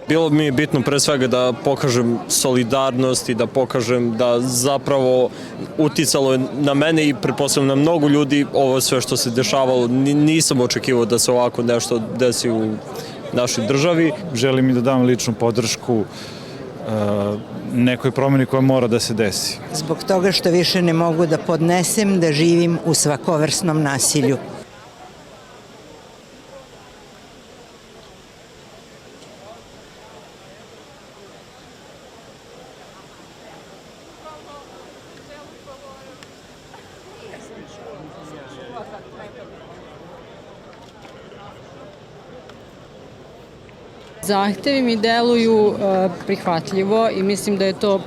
Bilo mi je bitno pre svega da pokažem solidarnost i da pokažem da zapravo uticalo je na mene i pretpostavljam na mnogo ljudi ovo sve što se dešavalo. Nisam očekivao da se ovako nešto desi u našoj državi. Želim i da dam ličnu podršku nekoj promjeni koja mora da se desi. Zbog toga što više ne mogu da podnesem da živim u svakovrsnom nasilju. Zahtevi mi deluju prihvatljivo i mislim da je to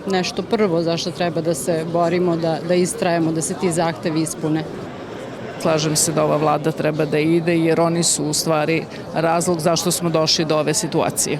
nešto prvo zašto treba da se borimo, da istrajemo, da se ti zahtevi ispune. Slažem se da ova vlada treba da ide jer oni su u stvari razlog zašto smo došli do ove situacije.